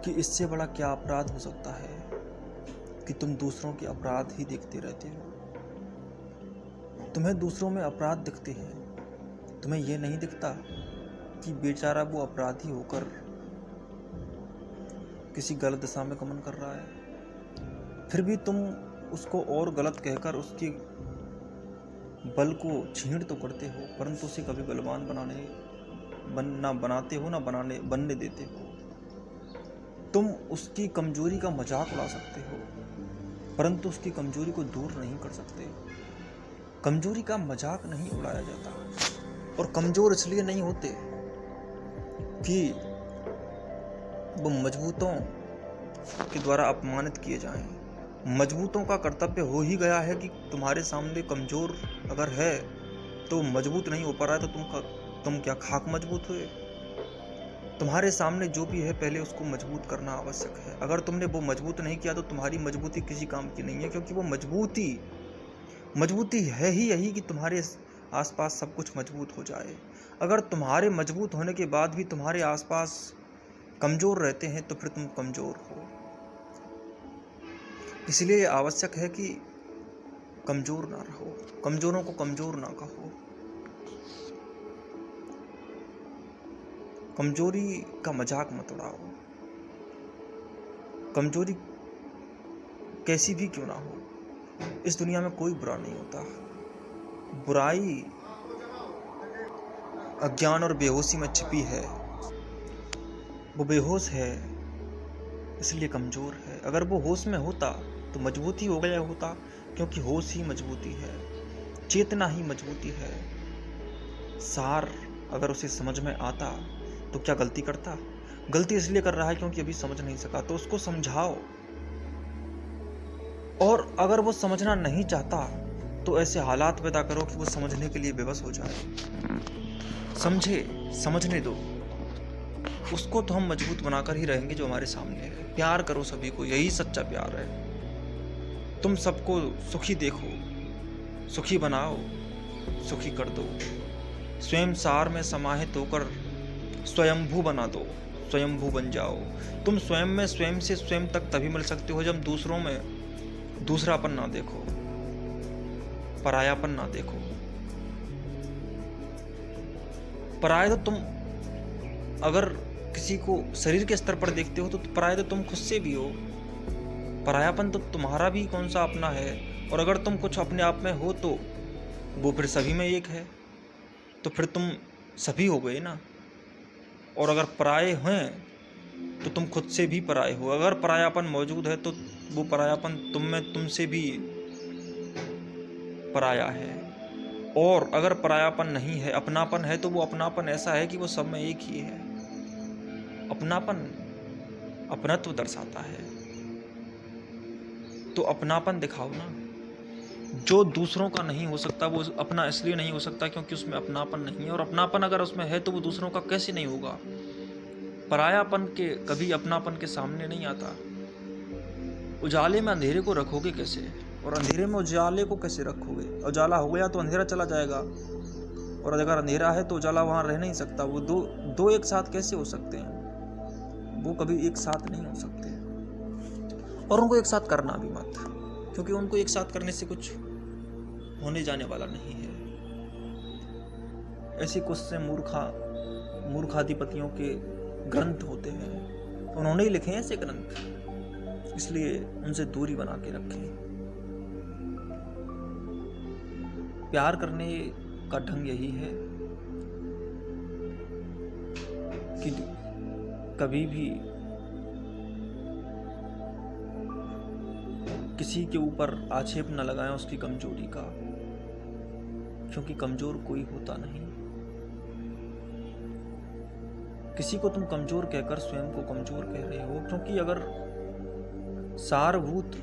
कि इससे बड़ा क्या अपराध हो सकता है कि तुम दूसरों के अपराध ही देखते रहते हो। तुम्हें दूसरों में अपराध दिखते हैं, तुम्हें यह नहीं दिखता कि बेचारा वो अपराधी होकर किसी गलत दिशा में गमन कर रहा है, फिर भी तुम उसको और गलत कहकर उसके बल को छीण तो करते हो, परंतु उसे कभी बलवान ना बनाते हो ना बनने देते हो। तुम उसकी कमजोरी का मजाक उड़ा सकते हो, परंतु उसकी कमजोरी को दूर नहीं कर सकते। कमजोरी का मजाक नहीं उड़ाया जाता, और कमजोर इसलिए नहीं होते कि वो मजबूतों के द्वारा अपमानित किए जाएं। मजबूतों का कर्तव्य हो ही गया है कि तुम्हारे सामने कमजोर अगर है तो मजबूत नहीं हो पा रहा है तो तुम क्या खाक मजबूत हुए? तुम्हारे सामने जो भी है पहले उसको मजबूत करना आवश्यक है। अगर तुमने वो मजबूत नहीं किया तो तुम्हारी मजबूती किसी काम की नहीं है, क्योंकि वो मजबूती है ही यही कि तुम्हारे आसपास सब कुछ मजबूत हो जाए। अगर तुम्हारे मजबूत होने के बाद भी तुम्हारे आसपास कमजोर रहते हैं तो फिर तुम कमजोर हो। इसलिए आवश्यक है कि कमजोर ना रहो, कमजोरों को कमजोर ना कहो। कमजोरी का मजाक मत उड़ाओ। कमजोरी कैसी भी क्यों ना हो, इस दुनिया में कोई बुरा नहीं होता। बुराई अज्ञान और बेहोशी में छिपी है। वो बेहोश है इसलिए कमजोर है। अगर वो होश में होता तो मजबूती हो गया होता, क्योंकि होश ही मजबूती है, चेतना ही मजबूती है। सार अगर उसे समझ में आता तो क्या गलती करता? गलती इसलिए कर रहा है क्योंकि अभी समझ नहीं सका, तो उसको समझाओ। और अगर वो समझना नहीं चाहता तो ऐसे हालात पैदा करो कि वो समझने के लिए बेबस हो जाए। समझने दो उसको, तो हम मजबूत बनाकर ही रहेंगे जो हमारे सामने है। प्यार करो सभी को, यही सच्चा प्यार है। तुम सबको सुखी देखो, सुखी बनाओ, सुखी कर दो। स्वयं सार में समाहित होकर स्वयंभू बना दो, स्वयंभू बन जाओ। तुम स्वयं में स्वयं से स्वयं तक तभी मिल सकते हो जब दूसरों में दूसरापन ना देखो, परायापन ना देखो। पराया तो तुम अगर किसी को शरीर के स्तर पर देखते हो तो पराया तो तुम खुद से भी हो। परायापन तो तुम्हारा भी कौन सा अपना है। और अगर तुम कुछ अपने आप में हो तो वो फिर सभी में एक है, तो फिर तुम सभी हो गए ना। और अगर पराये हैं तो तुम खुद से भी पराये हो। अगर परायापन मौजूद है तो वो परायापन तुम में तुमसे भी पराया है। और अगर परायापन नहीं है, अपनापन है, तो वो अपनापन ऐसा है कि वो सब में एक ही है। अपनापन अपनत्व दर्शाता है, तो अपनापन दिखाओ ना। जो दूसरों का नहीं हो सकता वो अपना इसलिए नहीं हो सकता क्योंकि उसमें अपनापन नहीं है, और अपनापन अगर उसमें है तो वो दूसरों का कैसे नहीं होगा। परायापन के कभी अपनापन के सामने नहीं आता। उजाले में अंधेरे को रखोगे कैसे, और अंधेरे में उजाले को कैसे रखोगे? उजाला हो गया तो अंधेरा चला जाएगा, और अगर अंधेरा है तो उजाला वहां रह नहीं सकता। वो दो एक साथ कैसे हो सकते हैं? वो कभी एक साथ नहीं हो सकते। और उनको एक साथ करना भी मत, क्योंकि उनको एक साथ करने से कुछ होने जाने वाला नहीं है। ऐसी कुछ से मूर्खाधिपतियों के ग्रंथ होते हैं, उन्होंने ही लिखे हैं ऐसे ग्रंथ, इसलिए उनसे दूरी बना के रखें। प्यार करने का ढंग यही है कि कभी भी किसी के ऊपर आक्षेप न लगाएं उसकी कमजोरी का, क्योंकि कमजोर कोई होता नहीं। किसी को तुम कमजोर कहकर स्वयं को कमजोर कह रहे हो, क्योंकि अगर सारभूत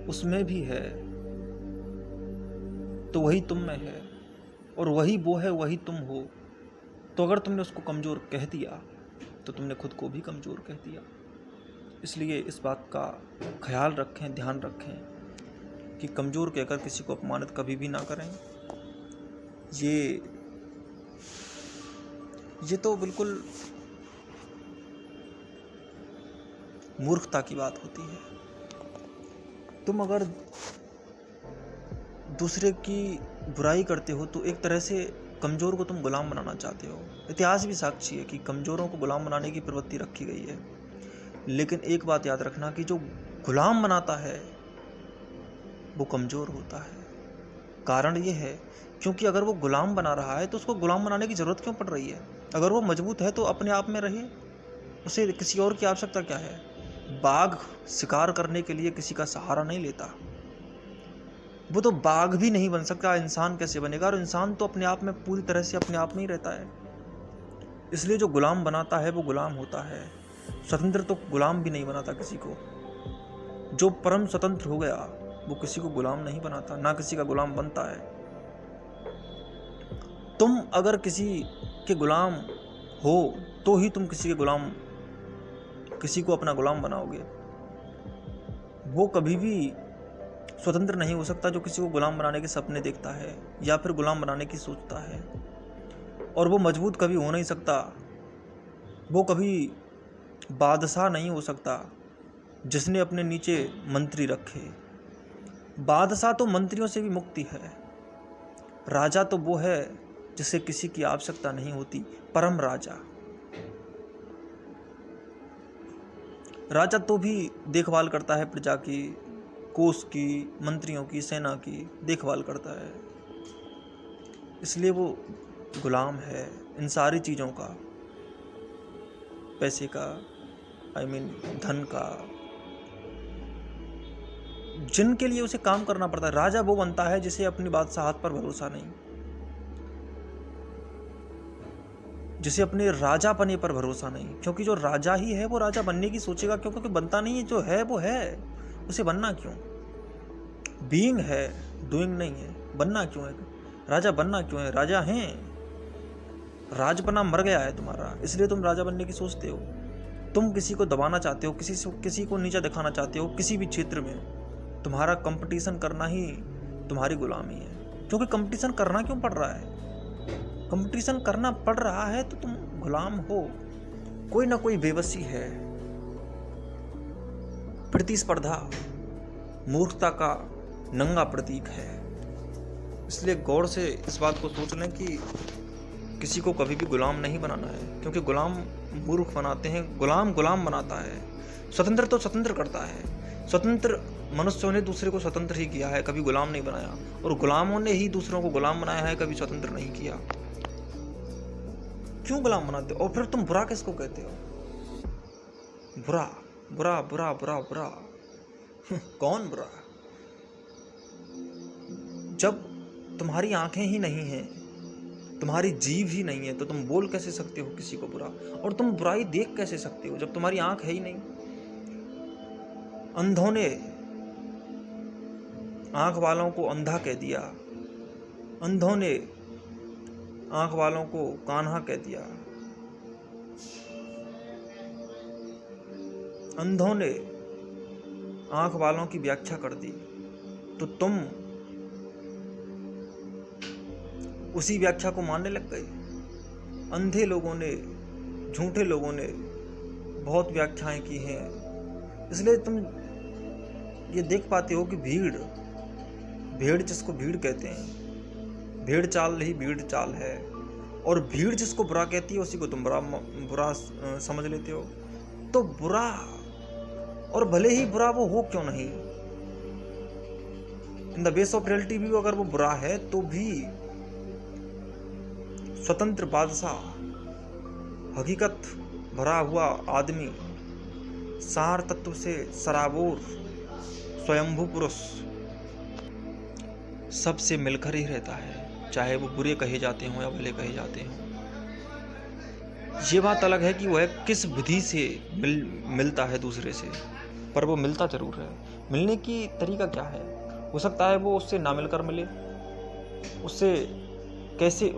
उसमें भी है तो वही तुम में है, और वही वो है, वही तुम हो। तो अगर तुमने उसको कमजोर कह दिया तो तुमने खुद को भी कमजोर कह दिया। इसलिए इस बात का ख्याल रखें, ध्यान रखें कि कमजोर कहकर किसी को अपमानित कभी भी ना करें। ये तो बिल्कुल मूर्खता की बात होती है। तुम अगर दूसरे की बुराई करते हो तो एक तरह से कमज़ोर को तुम गुलाम बनाना चाहते हो। इतिहास भी साक्षी है कि कमज़ोरों को गुलाम बनाने की प्रवृत्ति रखी गई है। लेकिन एक बात याद रखना कि जो गुलाम बनाता है वो कमज़ोर होता है। कारण ये है क्योंकि अगर वो गुलाम बना रहा है तो उसको गुलाम बनाने की ज़रूरत क्यों पड़ रही है? अगर वो मजबूत है तो अपने आप में रहे, उसे किसी और की आवश्यकता क्या है? बाघ शिकार करने के लिए किसी का सहारा नहीं लेता। वो तो बाघ भी नहीं बन सकता, इंसान कैसे बनेगा? और इंसान तो अपने आप में पूरी तरह से अपने आप में ही रहता है। इसलिए जो गुलाम बनाता है वो गुलाम होता है। स्वतंत्र तो गुलाम भी नहीं बनाता किसी को। जो परम स्वतंत्र हो गया वो किसी को गुलाम नहीं बनाता, ना किसी का गुलाम बनता है। तुम अगर किसी के गुलाम हो तो ही तुम किसी को अपना गुलाम बनाओगे। वो कभी भी स्वतंत्र नहीं हो सकता जो किसी को गुलाम बनाने के सपने देखता है या फिर गुलाम बनाने की सोचता है। और वो मजबूत कभी हो नहीं सकता, वो कभी बादशाह नहीं हो सकता जिसने अपने नीचे मंत्री रखे। बादशाह तो मंत्रियों से भी मुक्ति है। राजा तो वो है जिसे किसी की आवश्यकता नहीं होती, परम राजा। राजा तो भी देखभाल करता है प्रजा की, कोष की, मंत्रियों की, सेना की देखभाल करता है। इसलिए वो गुलाम है इन सारी चीज़ों का, पैसे का, धन का, जिनके लिए उसे काम करना पड़ता है। राजा वो बनता है जिसे अपनी बादशाहत पर भरोसा नहीं, जिसे अपने राजापने पर भरोसा नहीं। क्योंकि जो राजा ही है वो राजा बनने की सोचेगा क्यों? क्योंकि बनता नहीं है। जो है वो है, उसे बनना क्यों? बीइंग है, डूइंग नहीं है। बनना क्यों है? राजा बनना क्यों है? राजा हैं, राजपना मर गया है तुम्हारा, इसलिए तुम राजा बनने की सोचते हो। तुम किसी को दबाना चाहते हो, किसी को नीचा दिखाना चाहते हो किसी भी क्षेत्र में। तुम्हारा कंपटीशन करना ही तुम्हारी गुलामी है। क्योंकि कंपटीशन करना क्यों पड़ रहा है? कंपटीशन करना पड़ रहा है तो तुम गुलाम हो। कोई ना कोई बेबसी है। प्रतिस्पर्धा मूर्खता का नंगा प्रतीक है। इसलिए गौर से इस बात को सोच लें कि किसी को कभी भी गुलाम नहीं बनाना है, क्योंकि गुलाम मूर्ख बनाते हैं, गुलाम बनाता है। स्वतंत्र तो स्वतंत्र करता है। स्वतंत्र मनुष्यों ने दूसरे को स्वतंत्र ही किया है, कभी गुलाम नहीं बनाया। और गुलामों ने ही दूसरों को गुलाम बनाया है, कभी स्वतंत्र नहीं किया। क्यों गुलाम बनाते हो? और फिर तुम बुरा किसको कहते हो? बुरा बुरा बुरा बुरा बुरा कौन बुरा? जब तुम्हारी आंखें ही नहीं हैं, तुम्हारी जीभ ही नहीं है, तो तुम बोल कैसे सकते हो किसी को बुरा? और तुम बुराई देख कैसे सकते हो जब तुम्हारी आंख है ही नहीं? अंधों ने आंख वालों को अंधा कह दिया, अंधों ने आंख वालों को कान्हा कह दिया, अंधों ने आंख वालों की व्याख्या कर दी। तो तुम उसी व्याख्या को मानने लग गए। अंधे लोगों ने, झूठे लोगों ने बहुत व्याख्याएं की हैं। इसलिए तुम ये देख पाते हो कि भेड़ जिसको भीड़ कहते हैं, भेड़ चाल ही भीड़ चाल है। और भीड़ जिसको बुरा कहती है उसी को तुम बुरा समझ लेते हो। तो बुरा, और भले ही बुरा वो हो क्यों नहीं, in the base of reality भी अगर वो बुरा है तो भी स्वतंत्र बादशाह, हकीकत भरा हुआ आदमी, सार तत्व से सराबोर स्वयंभू पुरुष सबसे मिलकर ही रहता है, चाहे वो बुरे कहे जाते हों या भले कहे जाते हों। ये बात अलग है कि वह किस विधि से मिलता है दूसरे से, पर वो मिलता जरूर है। मिलने की तरीका क्या है? हो सकता है वो उससे ना मिलकर मिले, उससे कैसे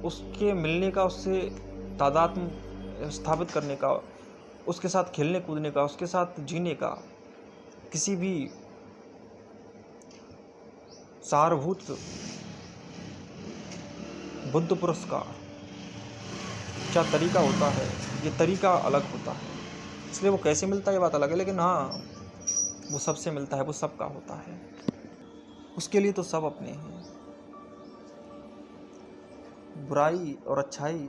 उसके मिलने का, उससे तादात्म्य स्थापित करने का, उसके साथ खेलने कूदने का, उसके साथ जीने का, किसी भी सारभूत बुद्ध पुरुष का क्या तरीका होता है, ये तरीका अलग होता है। इसलिए वो कैसे मिलता है ये बात अलग है, लेकिन हाँ वो सबसे मिलता है, वो सबका होता है, उसके लिए तो सब अपने हैं। बुराई और अच्छाई,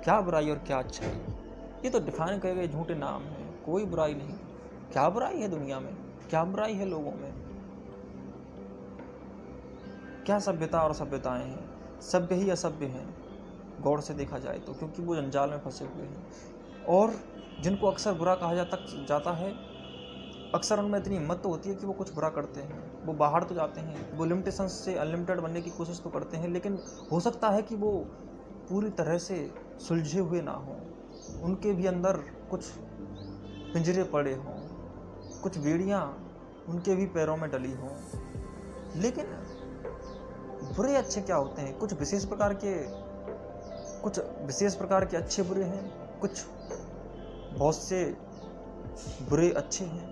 क्या बुराई और क्या अच्छाई, ये तो डिफाइन किए गए झूठे नाम हैं। कोई बुराई नहीं। क्या बुराई है दुनिया में, क्या बुराई है लोगों में, क्या सभ्यता और सभ्यताएं हैं, सभ्य ही असभ्य हैं गौर से देखा जाए तो, क्योंकि वो जंजाल में फंसे हुए हैं। और जिनको अक्सर बुरा कहा जाता है, अक्सर उनमें इतनी हिम्मत तो होती है कि वो कुछ बुरा करते हैं, वो बाहर तो जाते हैं, वो लिमिटेशन से अनलिमिटेड बनने की कोशिश तो करते हैं, लेकिन हो सकता है कि वो पूरी तरह से सुलझे हुए ना हों, उनके भी अंदर कुछ पिंजरे पड़े हों, कुछ बेड़ियाँ उनके भी पैरों में डली हों। लेकिन बुरे अच्छे क्या होते हैं, कुछ विशेष प्रकार के अच्छे बुरे हैं, कुछ बहुत से बुरे अच्छे हैं,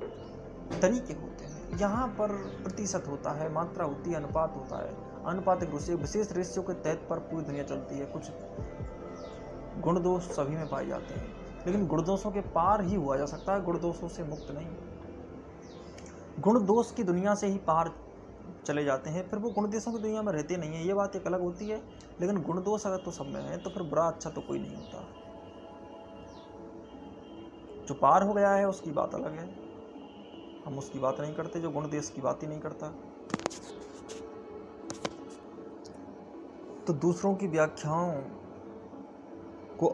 तरीके होते हैं। यहाँ पर प्रतिशत होता है, मात्रा होती है, अनुपात होता है, अनुपातिक रूप से विशेष रेशियो के तहत पर पूरी दुनिया चलती है। कुछ गुण दोष सभी में पाए जाते हैं, लेकिन गुण दोषों के पार ही हुआ जा सकता है, गुण दोषों से मुक्त नहीं। गुण दोष की दुनिया से ही पार चले जाते हैं, फिर वो गुण दोषों की दुनिया में रहते नहीं है, ये बात एक अलग होती है। लेकिन गुण दोष अगर तो सब में है तो फिर बुरा अच्छा तो कोई नहीं होता। जो पार हो गया है उसकी बात अलग है, हम उसकी बात नहीं करते, जो गुण दोष की बात ही नहीं करता। तो दूसरों की व्याख्याओं को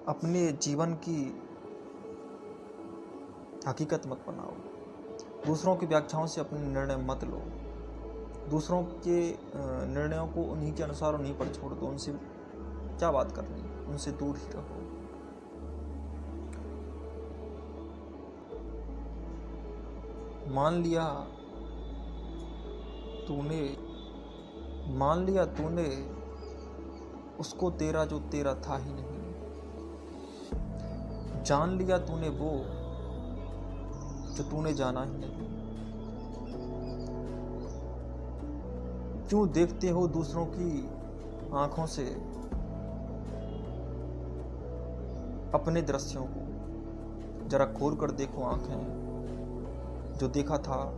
अपने जीवन की हकीकत मत बनाओ, दूसरों की व्याख्याओं से अपने निर्णय मत लो, दूसरों के निर्णयों को उन्हीं के अनुसार उन्हीं पर छोड़ दो, उनसे क्या बात करनी, उनसे दूर ही रहो। मान लिया तूने उसको तेरा जो तेरा था ही नहीं, जान लिया तूने वो जो तूने जाना ही नहीं। क्यों देखते हो दूसरों की आंखों से अपने दृश्यों को, जरा खोल कर देखो आंखें, जो देखा था